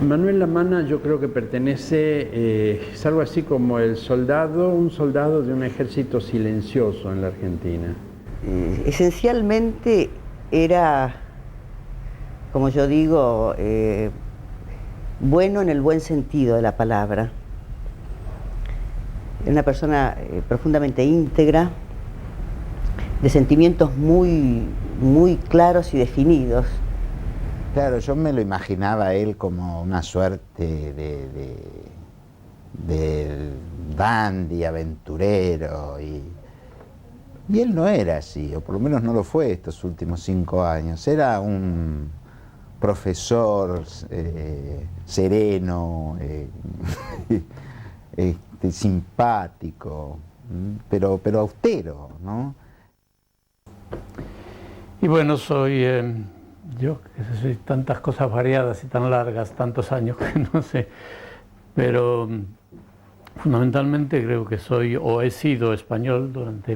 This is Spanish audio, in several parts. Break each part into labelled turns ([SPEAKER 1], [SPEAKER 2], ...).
[SPEAKER 1] Manuel Lamana yo creo que pertenece, es algo así como un soldado de un ejército silencioso en la Argentina.
[SPEAKER 2] Esencialmente era, como yo digo, bueno en el buen sentido de la palabra. Era una persona profundamente íntegra, de sentimientos muy claros y definidos.
[SPEAKER 3] Claro, yo me lo imaginaba a él como una suerte de dandy, aventurero, y él no era así, o por lo menos no lo fue estos últimos 5 años. Era un profesor sereno, simpático, pero austero, ¿no?
[SPEAKER 4] Y bueno, soy yo, que soy tantas cosas variadas y tan largas, tantos años que no sé, pero fundamentalmente creo que soy o he sido español durante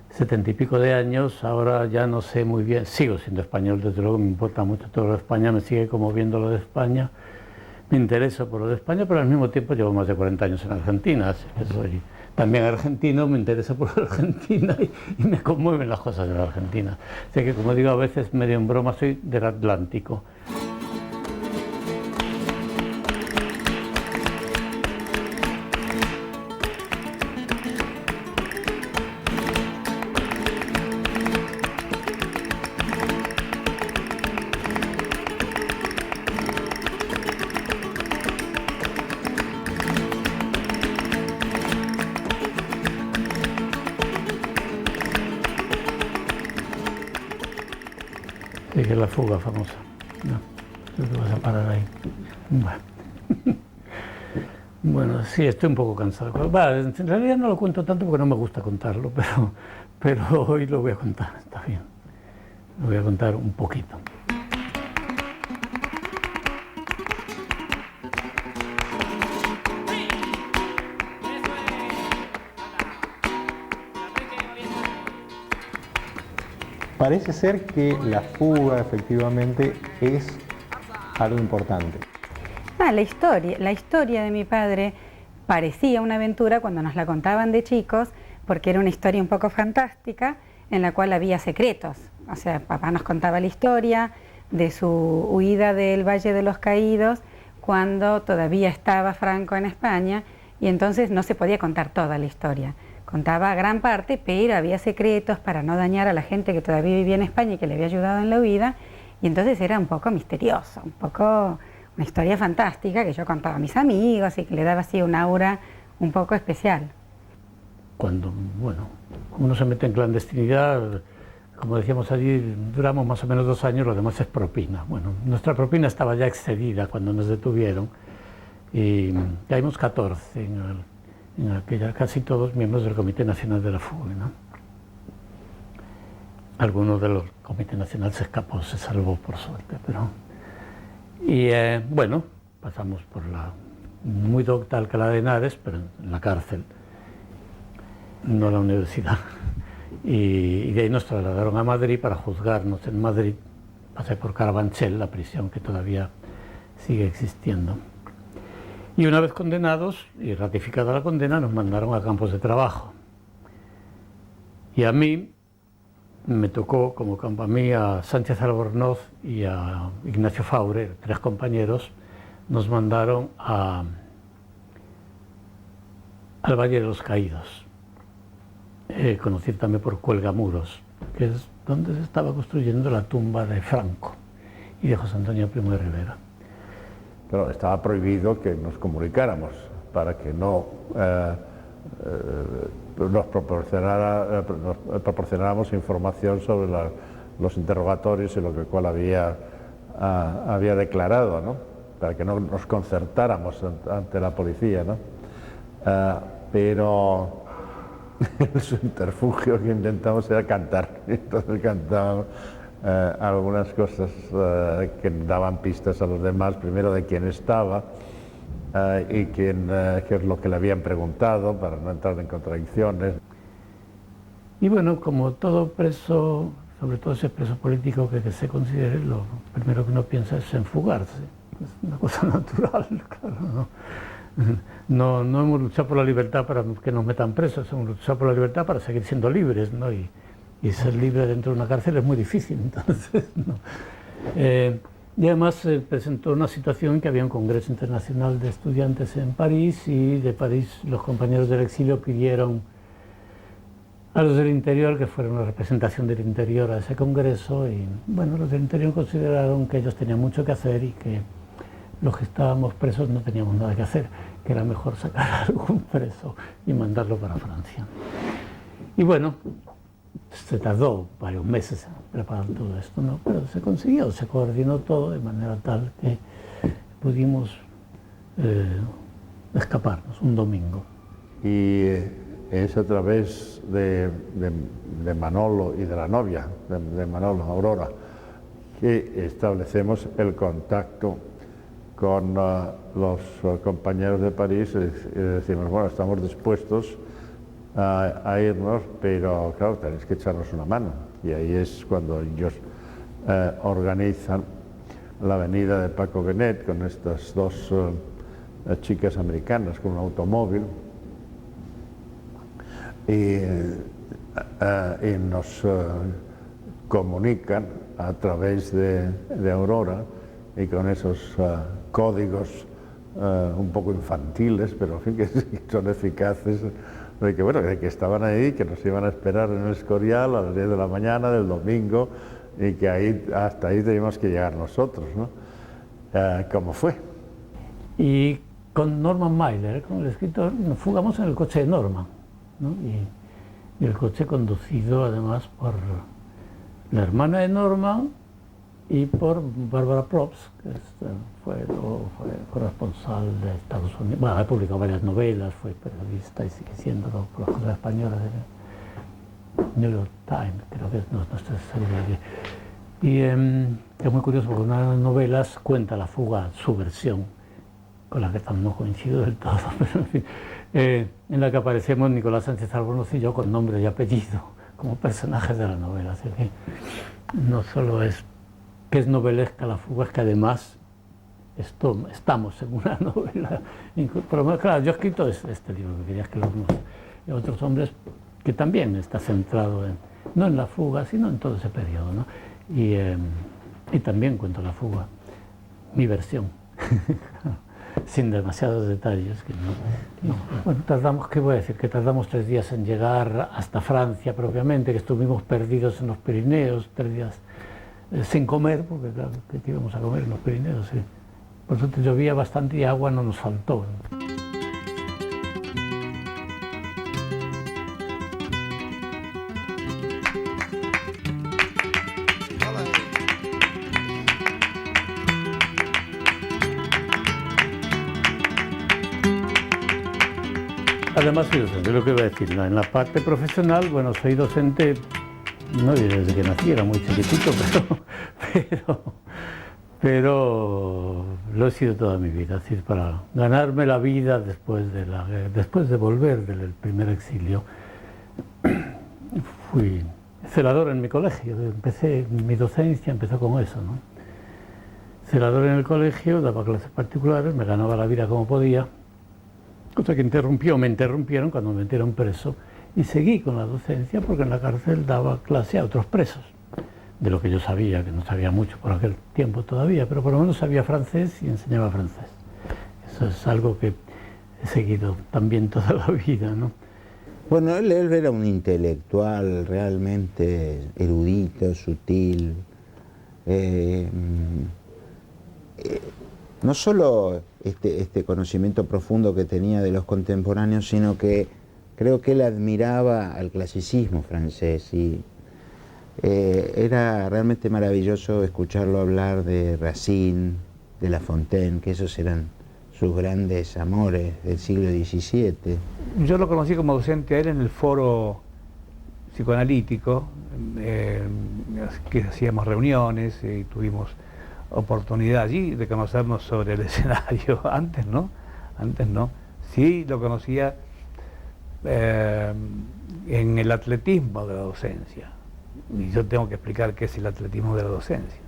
[SPEAKER 4] 70 y pico de años. Ahora ya no sé muy bien, sigo siendo español, desde luego me importa mucho todo lo de España, me sigue conmoviendo lo de España, me intereso por lo de España, pero al mismo tiempo llevo más de 40 años en Argentina, así que soy también argentino, me interesa por la Argentina y me conmueven las cosas de la Argentina. Así que, como digo a veces medio en broma, soy del Atlántico. Sí, que es la fuga famosa. No, creo que vas a parar ahí. Bueno. Bueno, sí, estoy un poco cansado. En realidad no lo cuento tanto porque no me gusta contarlo, pero hoy lo voy a contar, está bien. Lo voy a contar un poquito.
[SPEAKER 5] Parece ser que la fuga efectivamente es algo importante.
[SPEAKER 6] La historia de mi padre parecía una aventura cuando nos la contaban de chicos, porque era una historia un poco fantástica en la cual había secretos. O sea, papá nos contaba la historia de su huida del Valle de los Caídos cuando todavía estaba Franco en España, y entonces no se podía contar toda la historia. Contaba gran parte, pero había secretos para no dañar a la gente que todavía vivía en España y que le había ayudado en la huida, y entonces era un poco misterioso, un poco una historia fantástica que yo contaba a mis amigos y que le daba así un aura un poco especial.
[SPEAKER 4] Cuando, bueno, uno se mete en clandestinidad, como decíamos allí, duramos más o menos 2 años, lo demás es propina. Bueno, nuestra propina estaba ya excedida cuando nos detuvieron y caímos 14 en aquella, casi todos miembros del Comité Nacional de la Fuga, ¿no? Alguno de los Comité Nacional se escapó, se salvó por suerte, pero... Y bueno, pasamos por la muy docta Alcalá de Henares, pero en la cárcel, no a la universidad. Y de ahí nos trasladaron a Madrid para juzgarnos en Madrid. Pasé por Carabanchel, la prisión que todavía sigue existiendo. Y una vez condenados y ratificada la condena, nos mandaron a campos de trabajo. Y a mí me tocó, como campo a mí, a Sánchez Albornoz y a Ignacio Faure, 3 compañeros, nos mandaron al Valle de los Caídos, conocido también por Cuelgamuros, que es donde se estaba construyendo la tumba de Franco y de José Antonio Primo de Rivera.
[SPEAKER 7] Pero estaba prohibido que nos comunicáramos para que no nos proporcionáramos información sobre los interrogatorios y lo que el cual había declarado, ¿no? Para que no nos concertáramos ante la policía, ¿no? Pero el subterfugio que intentamos era cantar, entonces cantábamos algunas cosas que daban pistas a los demás, primero de quién estaba y qué es lo que le habían preguntado, para no entrar en contradicciones.
[SPEAKER 4] Y bueno, como todo preso, sobre todo ese preso político que se considere, lo primero que uno piensa es en fugarse. es una cosa natural, claro, no hemos luchado por la libertad para que nos metan presos, hemos luchado por la libertad para seguir siendo libres, ¿no? Y ser libre dentro de una cárcel es muy difícil, entonces, ¿no? Y además se presentó una situación que había un congreso internacional de estudiantes en París, y de París los compañeros del exilio pidieron a los del interior que fuera una representación del interior a ese congreso, y bueno, los del interior consideraron que ellos tenían mucho que hacer y que los que estábamos presos no teníamos nada que hacer, que era mejor sacar a algún preso y mandarlo para Francia. Y bueno, se tardó varios meses en preparar todo esto, ¿no? Pero se consiguió, se coordinó todo de manera tal que pudimos escaparnos un domingo.
[SPEAKER 7] Y es a través de Manolo y de la novia de Manolo, Aurora, que establecemos el contacto con los compañeros de París y decimos, bueno, estamos dispuestos a irnos, pero claro, tenéis que echarnos una mano. Y ahí es cuando ellos organizan la venida de Paco Genet con estas dos chicas americanas con un automóvil, y nos comunican a través de Aurora, y con esos códigos un poco infantiles, pero en fin, que son eficaces, de que, bueno, de que estaban ahí, que nos iban a esperar en el Escorial a las 10 de la mañana del domingo, y que ahí, hasta ahí teníamos que llegar nosotros, ¿no? ¿Cómo fue?
[SPEAKER 4] Y con Norman Mailer, con el escritor, nos fugamos en el coche de Norman, ¿no? Y el coche conducido además por la hermana de Norman y por Barbara Probst, que fue corresponsal de Estados Unidos. Bueno, ha publicado varias novelas, fue periodista y sigue siendo por las cosas españolas del New York Times, creo que no estoy seguro de qué. Y es muy curioso porque una de las novelas cuenta la fuga, su versión, con la que no coincido del todo, pero en fin, en la que aparecemos Nicolás Sánchez Albornoz y yo con nombre y apellido como personajes de la novela. Así que no solo es que es novelesca la fuga, es que además estamos en una novela. Pero claro, yo he escrito este libro que querías que lo y otros hombres, que también está centrado no en la fuga, sino en todo ese periodo, ¿no? Y también cuento la fuga, mi versión, sin demasiados detalles. Que no. Bueno, tardamos, ¿qué voy a decir? Que tardamos 3 días en llegar hasta Francia propiamente, que estuvimos perdidos en los Pirineos, 3 días sin comer, porque claro, que íbamos a comer en los Pirineos, sí. Por suerte llovía bastante y agua no nos faltó. Además soy docente, es lo que iba a decir, en la parte profesional, bueno, soy docente, no diré desde que nací, era muy chiquitito, pero lo he sido toda mi vida, es decir, para ganarme la vida después de volver del primer exilio. Fui celador en mi colegio, mi docencia empezó con eso, ¿no? Celador en el colegio, daba clases particulares, me ganaba la vida como podía, cosa que me interrumpieron cuando me metieron preso, y seguí con la docencia porque en la cárcel daba clase a otros presos, de lo que yo sabía, que no sabía mucho por aquel tiempo todavía, pero por lo menos sabía francés y enseñaba francés. Eso es algo que he seguido también toda la vida, ¿no?
[SPEAKER 3] Bueno, él era un intelectual realmente erudito, sutil. No solo este conocimiento profundo que tenía de los contemporáneos, sino que creo que él admiraba al clasicismo francés y era realmente maravilloso escucharlo hablar de Racine, de La Fontaine, que esos eran sus grandes amores del siglo XVII.
[SPEAKER 8] Yo lo conocí como docente a él en el foro psicoanalítico, que hacíamos reuniones y tuvimos oportunidad allí de conocernos sobre el escenario. Antes no. Sí lo conocía en el atletismo de la docencia. Y yo tengo que explicar qué es el atletismo de la docencia.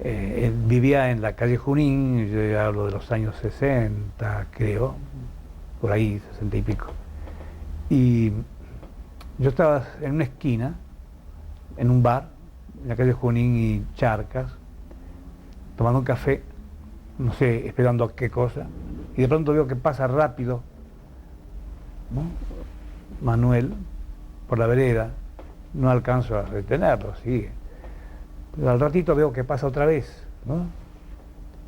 [SPEAKER 8] Él vivía en la calle Junín, yo ya hablo de los años 60, creo, por ahí, 60 y pico. Y yo estaba en una esquina, en un bar, en la calle Junín y Charcas, tomando un café, no sé, esperando a qué cosa, y de pronto veo que pasa rápido, ¿no?, Manuel, por la vereda, no alcanzo a retenerlo, sigue. Pero al ratito veo que pasa otra vez, ¿no?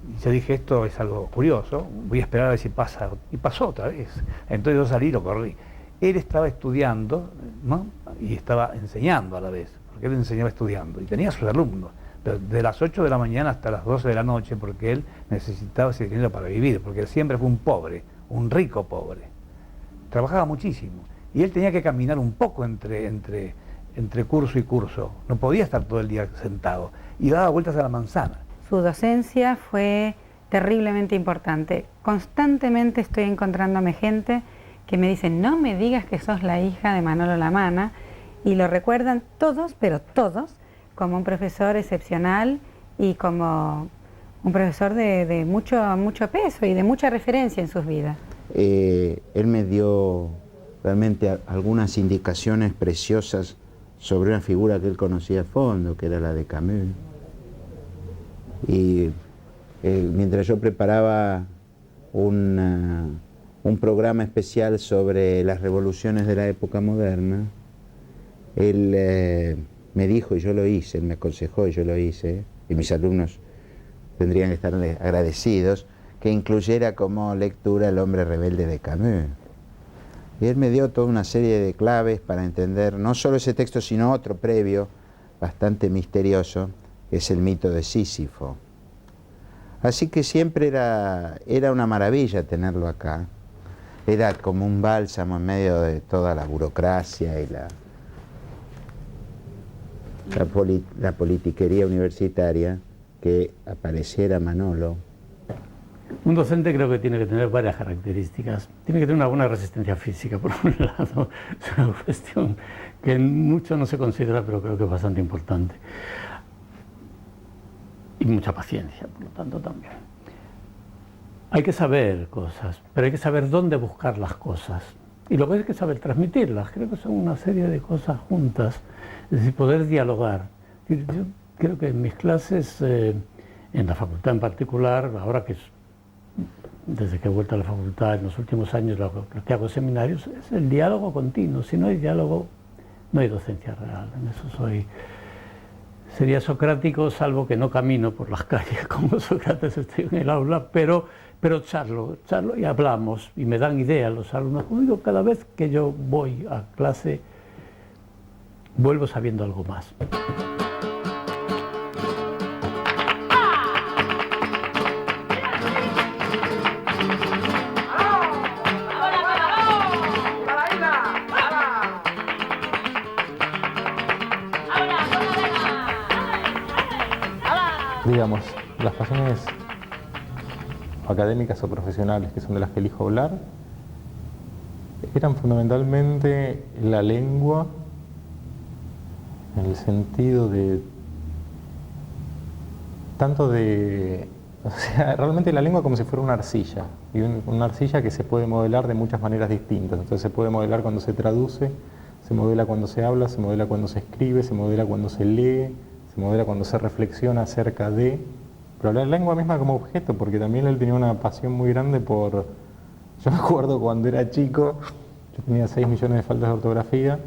[SPEAKER 8] Y yo dije, esto es algo curioso, voy a esperar a ver si pasa, y pasó otra vez. Entonces yo salí y lo corrí. Él estaba estudiando, ¿no?, y estaba enseñando a la vez, porque él enseñaba estudiando, y tenía sus alumnos, pero de las 8 de la mañana hasta las 12 de la noche, porque él necesitaba ese dinero para vivir, porque él siempre fue un pobre, un rico pobre. Trabajaba muchísimo, y él tenía que caminar un poco entre curso y curso, no podía estar todo el día sentado, y daba vueltas a la manzana.
[SPEAKER 6] Su docencia fue terriblemente importante. Constantemente estoy encontrándome gente que me dice, no me digas que sos la hija de Manolo Lamana, y lo recuerdan todos, pero todos, como un profesor excepcional y como un profesor de mucho peso y de mucha referencia en sus vidas.
[SPEAKER 3] Él me dio realmente algunas indicaciones preciosas sobre una figura que él conocía a fondo, que era la de Camus. Y mientras yo preparaba un programa especial sobre las revoluciones de la época moderna, él me dijo, y yo lo hice, él me aconsejó y yo lo hice, y mis alumnos tendrían que estar agradecidos, que incluyera como lectura El hombre rebelde de Camus. Y él me dio toda una serie de claves para entender no solo ese texto, sino otro previo, bastante misterioso, que es el mito de Sísifo. Así que siempre era una maravilla tenerlo acá. Era como un bálsamo en medio de toda la burocracia y la politiquería universitaria, que apareciera Manolo.
[SPEAKER 4] Un docente creo que tiene que tener varias características. Tiene que tener una buena resistencia física, por un lado. Es una cuestión que mucho no se considera, pero creo que es bastante importante. Y mucha paciencia, por lo tanto, también. Hay que saber cosas, pero hay que saber dónde buscar las cosas. Y luego hay que saber transmitirlas. Creo que son una serie de cosas juntas. Es decir, poder dialogar. Yo creo que en mis clases, en la facultad en particular, ahora que desde que he vuelto a la facultad en los últimos años lo que hago seminarios, es el diálogo continuo. Si no hay diálogo, no hay docencia real. En eso sería socrático, salvo que no camino por las calles como Sócrates, estoy en el aula, pero charlo y hablamos, y me dan ideas los alumnos. Como digo, cada vez que yo voy a clase, vuelvo sabiendo algo más.
[SPEAKER 5] Digamos, las pasiones académicas o profesionales, que son de las que elijo hablar, eran fundamentalmente la lengua, en el sentido de o sea, realmente la lengua como si fuera una arcilla, y una arcilla que se puede modelar de muchas maneras distintas. Entonces se puede modelar cuando se traduce, se modela cuando se habla, se modela cuando se escribe, se modela cuando se lee, se modela cuando se reflexiona acerca de... Pero la lengua misma como objeto, porque también él tenía una pasión muy grande por... Yo me acuerdo cuando era chico, yo tenía 6 millones de faltas de ortografía,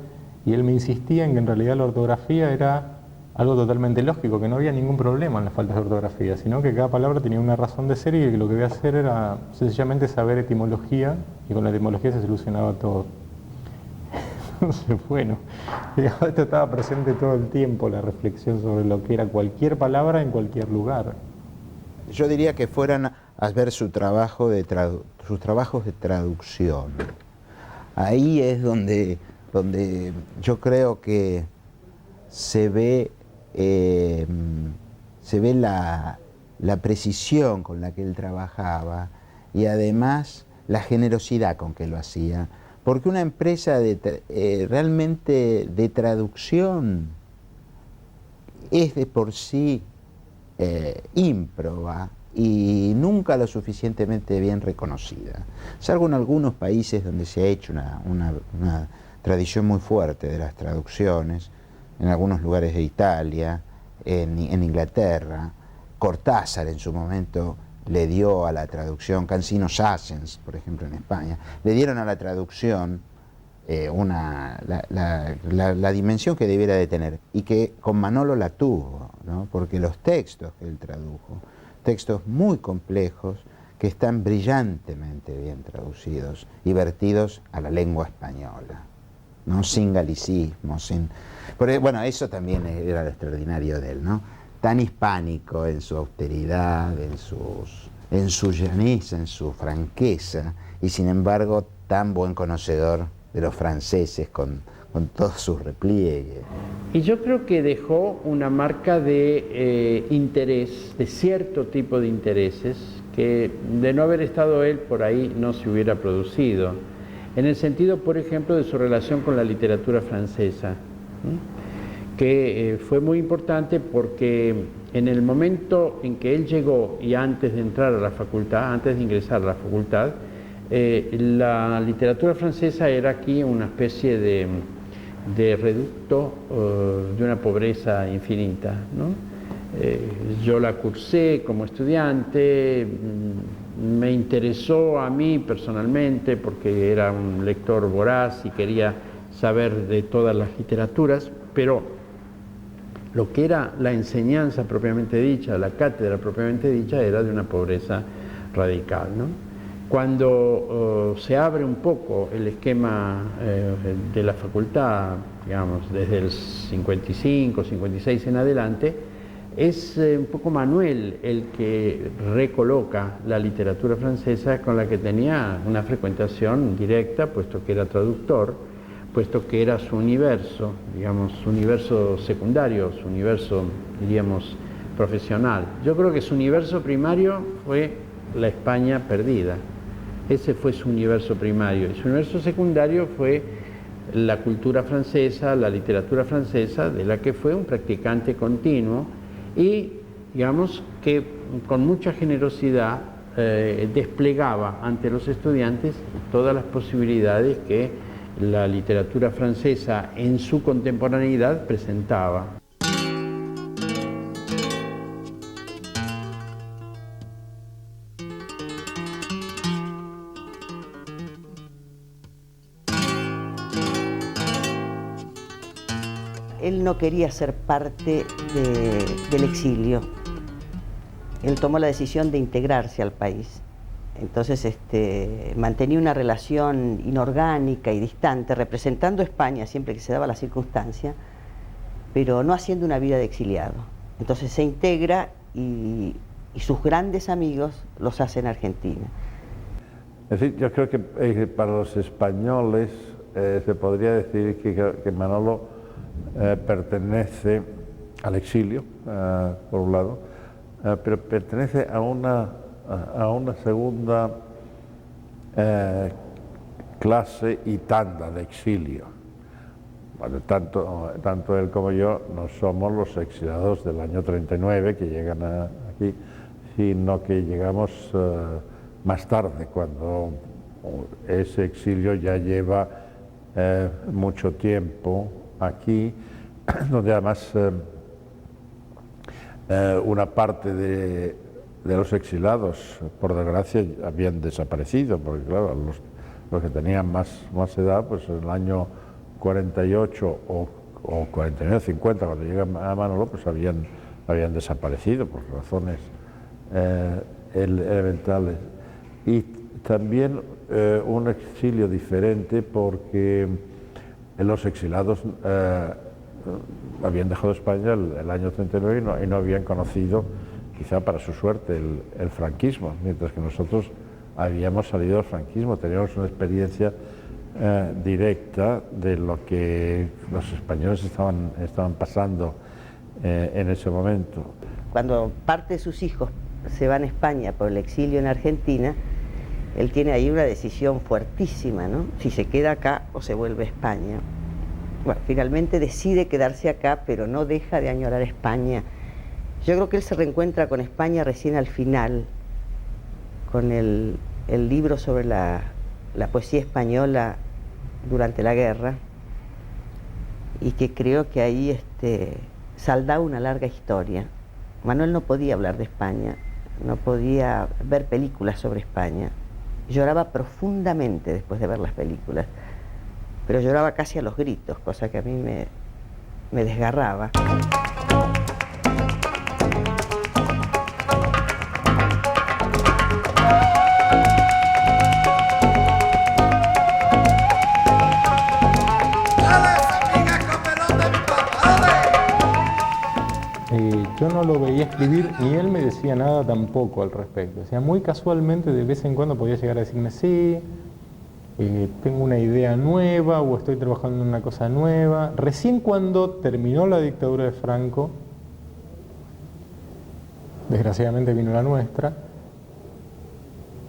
[SPEAKER 5] y él me insistía en que en realidad la ortografía era algo totalmente lógico, que no había ningún problema en las faltas de ortografía, sino que cada palabra tenía una razón de ser y que lo que voy a hacer era sencillamente saber etimología, y con la etimología se solucionaba todo. Entonces, bueno, esto estaba presente todo el tiempo, la reflexión sobre lo que era cualquier palabra en cualquier lugar.
[SPEAKER 3] Yo diría que fueran a ver sus trabajos de traducción. Ahí es donde yo creo que se ve la precisión con la que él trabajaba y además la generosidad con que lo hacía. Porque una empresa realmente de traducción es de por sí ímproba y nunca lo suficientemente bien reconocida. Salvo en algunos países donde se ha hecho una tradición muy fuerte de las traducciones, en algunos lugares de Italia, en Inglaterra. Cortázar en su momento le dio a la traducción, Cansino Sassens, por ejemplo, en España, le dieron a la traducción la dimensión que debiera de tener, y que con Manolo la tuvo, ¿no? Porque los textos que él tradujo, textos muy complejos, que están brillantemente bien traducidos y vertidos a la lengua española, ¿no? Sin galicismo, bueno, eso también era lo extraordinario de él, ¿no? Tan hispánico en su austeridad, en su llaneza, en su franqueza, y sin embargo tan buen conocedor de los franceses con todos sus repliegues.
[SPEAKER 1] Y yo creo que dejó una marca de interés, de cierto tipo de intereses, que de no haber estado él por ahí no se hubiera producido. En el sentido, por ejemplo, de su relación con la literatura francesa, que fue muy importante porque en el momento en que él llegó y antes de entrar a la facultad, antes de ingresar a la facultad, la literatura francesa era aquí una especie de reducto de una pobreza infinita, ¿no? Yo la cursé como estudiante, me interesó a mí personalmente porque era un lector voraz y quería saber de todas las literaturas, pero lo que era la enseñanza propiamente dicha, la cátedra propiamente dicha, era de una pobreza radical, ¿no? Cuando se abre un poco el esquema de la facultad, digamos, desde el 55, 56 en adelante, es un poco Manuel el que recoloca la literatura francesa, con la que tenía una frecuentación directa, puesto que era traductor, puesto que era su universo, digamos, su universo secundario, su universo, diríamos, profesional. Yo creo que su universo primario fue la España perdida. Ese fue su universo primario. Y su universo secundario fue la cultura francesa, la literatura francesa, de la que fue un practicante continuo y, digamos, que con mucha generosidad desplegaba ante los estudiantes todas las posibilidades que la literatura francesa en su contemporaneidad presentaba.
[SPEAKER 2] Él no quería ser parte del exilio. Él tomó la decisión de integrarse al país. Entonces mantenía una relación inorgánica y distante, representando a España siempre que se daba la circunstancia, pero no haciendo una vida de exiliado. Entonces se integra y sus grandes amigos los hacen en Argentina.
[SPEAKER 7] Es decir, yo creo que para los españoles se podría decir que Manolo pertenece al exilio, por un lado, pero pertenece a una segunda clase y tanda de exilio. Bueno, tanto él como yo no somos los exiliados del año 39 que llegan aquí, sino que llegamos más tarde, cuando ese exilio ya lleva mucho tiempo aquí, donde además una parte de los exiliados, por desgracia, habían desaparecido, porque claro, los que tenían más edad, pues en el año 48 o 49, 50, cuando llega a Manolo, pues habían desaparecido por razones elementales. Y también un exilio diferente porque los exilados habían dejado España el año 39 y no habían conocido, quizá para su suerte, el franquismo, mientras que nosotros habíamos salido del franquismo, teníamos una experiencia directa de lo que los españoles estaban pasando en ese momento.
[SPEAKER 2] Cuando parte de sus hijos se van a España por el exilio en Argentina, él tiene ahí una decisión fuertísima, ¿no? Si se queda acá o se vuelve a España. Bueno, finalmente decide quedarse acá, pero no deja de añorar España Yo creo que él se reencuentra con España recién al final, con el libro sobre la poesía española durante la guerra, y que creo que ahí saldaba una larga historia. Manuel no podía hablar de España, no podía ver películas sobre España. Lloraba profundamente después de ver las películas, pero lloraba casi a los gritos, cosa que a mí me desgarraba.
[SPEAKER 5] Yo no lo veía escribir ni él me decía nada tampoco al respecto. O sea, muy casualmente de vez en cuando podía llegar a decirme, sí, tengo una idea nueva o estoy trabajando en una cosa nueva. Recién cuando terminó la dictadura de Franco, desgraciadamente vino la nuestra,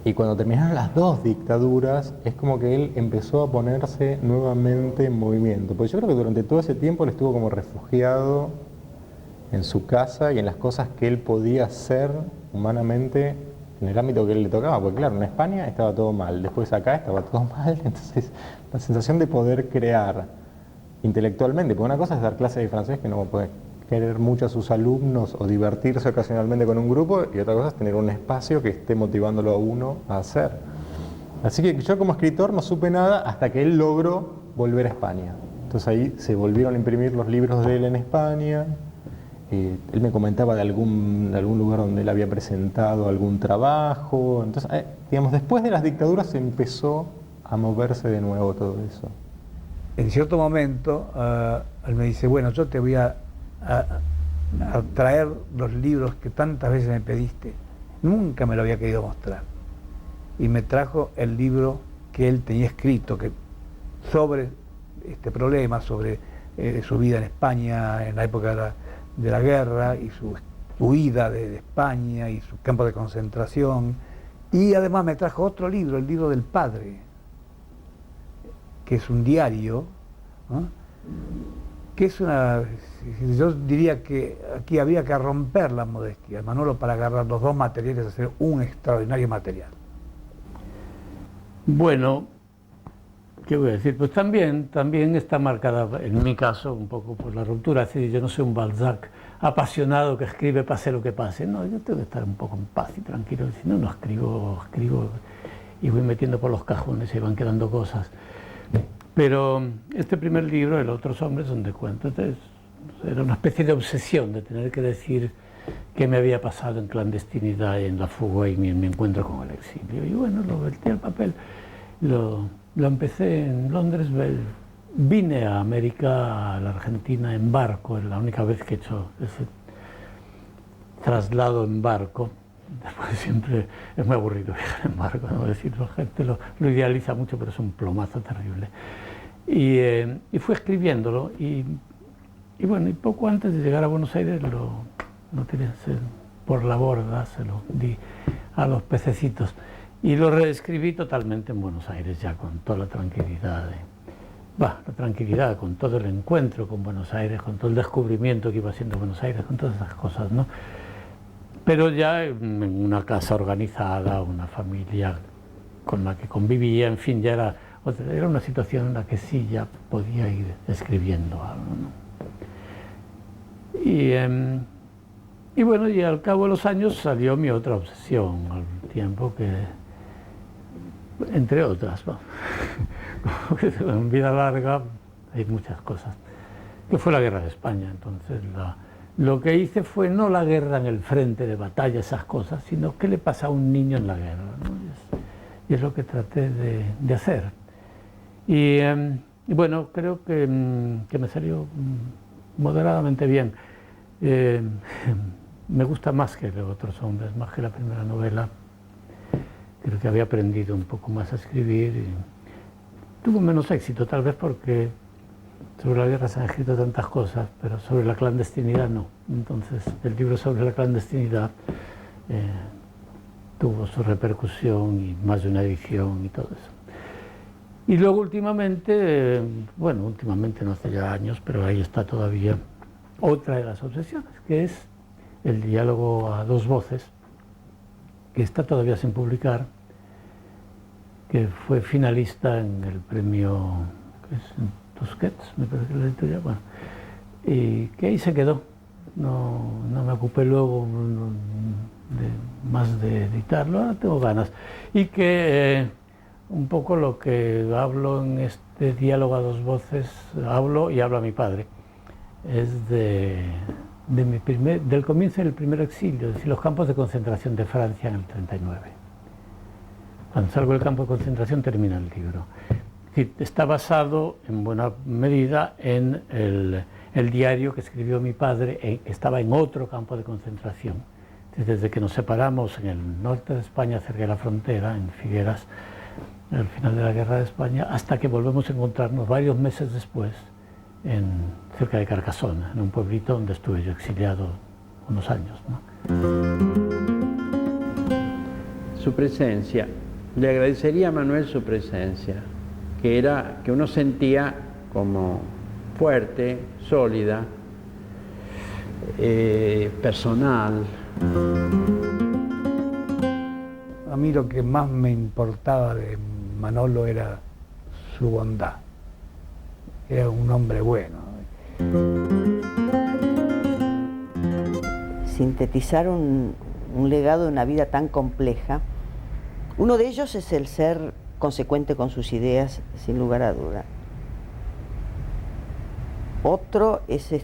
[SPEAKER 5] y cuando terminaron las dos dictaduras, es como que él empezó a ponerse nuevamente en movimiento. Porque yo creo que durante todo ese tiempo él estuvo como refugiado en su casa y en las cosas que él podía hacer humanamente en el ámbito que él le tocaba, porque claro, en España estaba todo mal, después acá estaba todo mal, entonces la sensación de poder crear intelectualmente, porque una cosa es dar clases de francés, que no puede querer mucho a sus alumnos o divertirse ocasionalmente con un grupo, y otra cosa es tener un espacio que esté motivándolo a uno a hacer. Así que yo como escritor no supe nada hasta que él logró volver a España. Entonces ahí se volvieron a imprimir los libros de él en España. Él me comentaba de algún lugar donde él había presentado algún trabajo. Entonces, digamos, después de las dictaduras empezó a moverse de nuevo todo eso.
[SPEAKER 8] En cierto momento, él me dice, bueno, yo te voy a traer los libros que tantas veces me pediste. Nunca me lo había querido mostrar. Y me trajo el libro que él tenía escrito sobre este problema, sobre su vida en España, en la época de la guerra, y su huida de España y su campo de concentración. Y además me trajo otro libro, el libro del padre, que es un diario, ¿no? Que es yo diría que aquí había que romper la modestia, Manolo, para agarrar los dos materiales y hacer un extraordinario material.
[SPEAKER 4] Bueno, ¿qué voy a decir? Pues también está marcada, en mi caso, un poco por la ruptura. Es decir, yo no soy un Balzac apasionado que escribe pase lo que pase. No, yo tengo que estar un poco en paz y tranquilo. Si no, no escribo y voy metiendo por los cajones y van quedando cosas. Pero este primer libro, El Otros Hombres, donde cuento, era una especie de obsesión de tener que decir qué me había pasado en clandestinidad, en la fuga y mi encuentro con el exilio. Y bueno, lo vertí al papel. Lo empecé en Londres, vine a América, a la Argentina, en barco, es la única vez que he hecho ese traslado en barco. Después siempre es muy aburrido viajar en barco, ¿no? Es decir, la gente lo idealiza mucho, pero es un plomazo terrible. Y fui escribiéndolo, y bueno, y poco antes de llegar a Buenos Aires lo tiré por la borda, se lo di a los pececitos. Y lo reescribí totalmente en Buenos Aires, ya con toda la tranquilidad, con todo el encuentro con Buenos Aires, con todo el descubrimiento que iba haciendo Buenos Aires, con todas esas cosas, ¿no? Pero ya en una casa organizada, una familia con la que convivía, en fin, ya era una situación en la que sí ya podía ir escribiendo algo, ¿no? Y bueno, y al cabo de los años salió mi otra obsesión, al tiempo que, entre otras, ¿no? En vida larga hay muchas cosas, que fue la guerra de España. Entonces lo que hice fue no la guerra en el frente de batalla, esas cosas, sino qué le pasa a un niño en la guerra, ¿no? Y es lo que traté de hacer. Y bueno, creo que me salió moderadamente bien. Me gusta más que Los Otros Hombres, más que la primera novela. Creo que había aprendido un poco más a escribir y tuvo menos éxito, tal vez porque sobre la guerra se han escrito tantas cosas, pero sobre la clandestinidad no. Entonces el libro sobre la clandestinidad tuvo su repercusión y más de una edición y todo eso. Y luego últimamente, bueno, últimamente no hace ya años, pero ahí está todavía otra de las obsesiones, que es el diálogo a dos voces, que está todavía sin publicar, que fue finalista en el premio, ¿qué es? Tusquets, me parece que es la editorial, bueno, y que ahí se quedó. No me ocupé luego más de editarlo, ahora tengo ganas. Y que un poco lo que hablo en este diálogo a dos voces, hablo a mi padre, es del comienzo del primer exilio, es decir, los campos de concentración de Francia en el 39. Cuando salgo del campo de concentración termina el libro. Está basado en buena medida en el diario que escribió mi padre, que estaba en otro campo de concentración. Desde que nos separamos en el norte de España, cerca de la frontera, en Figueras, al final de la Guerra de España, hasta que volvemos a encontrarnos varios meses después, cerca de Carcassona, en un pueblito donde estuve yo exiliado unos años, ¿no?
[SPEAKER 1] Su presencia, le agradecería a Manuel su presencia, que uno sentía como fuerte, sólida, personal.
[SPEAKER 8] A mí lo que más me importaba de Manolo era su bondad. Era un hombre bueno.
[SPEAKER 2] Sintetizar un legado de una vida tan compleja, uno de ellos es el ser consecuente con sus ideas, sin lugar a duda. Otro es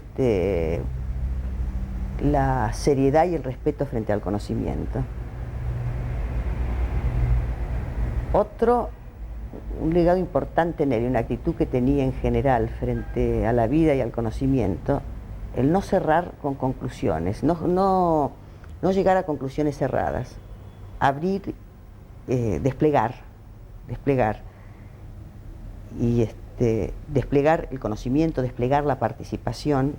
[SPEAKER 2] la seriedad y el respeto frente al conocimiento. Otro, un legado importante en él, una actitud que tenía en general frente a la vida y al conocimiento, el no cerrar con conclusiones, no llegar a conclusiones cerradas, abrir, desplegar y desplegar el conocimiento, desplegar la participación.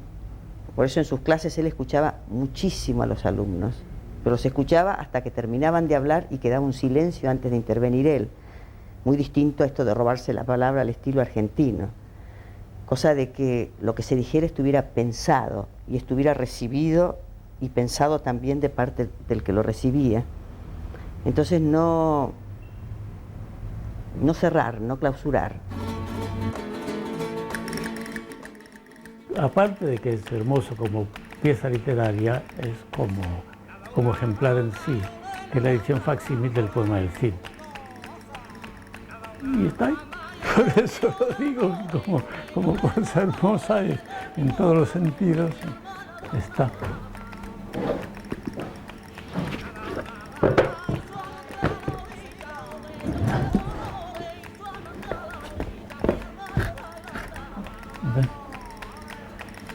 [SPEAKER 2] Por eso en sus clases él escuchaba muchísimo a los alumnos, pero los escuchaba hasta que terminaban de hablar y quedaba un silencio antes de intervenir él. Muy distinto a esto de robarse la palabra al estilo argentino. Cosa de que lo que se dijera estuviera pensado y estuviera recibido y pensado también de parte del que lo recibía. Entonces no cerrar, no clausurar.
[SPEAKER 4] Aparte de que es hermoso como pieza literaria, es como ejemplar en sí, que es la edición facsímil del poema del Cid. Y está ahí. Por eso lo digo, como cosa hermosa en todos los sentidos, está.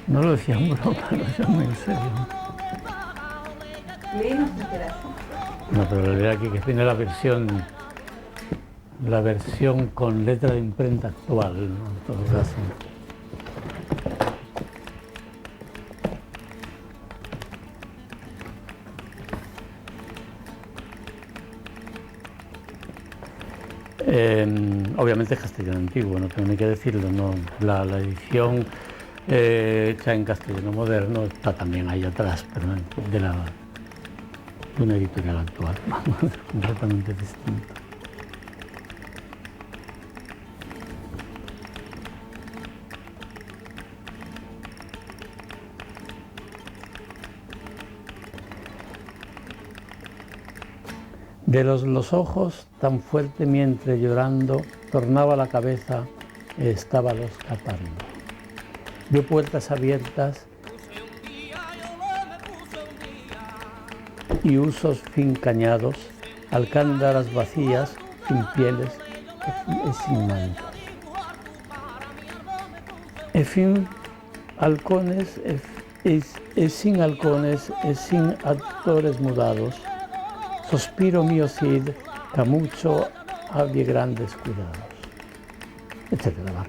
[SPEAKER 4] No lo decía en broma, lo decía muy en serio. No, pero la realidad aquí que tiene la versión con letra de imprenta actual, ¿no? En todo caso. Obviamente es castellano antiguo, no tengo ni que decirlo, ¿no? La edición hecha en castellano moderno está también ahí atrás, pero de una editorial actual, completamente distinta. De los ojos tan fuerte mientras llorando, tornaba la cabeza e estábalos tapando. Vio puertas abiertas y usos fincañados, alcándaras vacías, sin pieles y sin mantos. E fin halcones, sin halcones, sin actores mudados, sospiro mío Cid, que mucho había grandes cuidados, etcétera.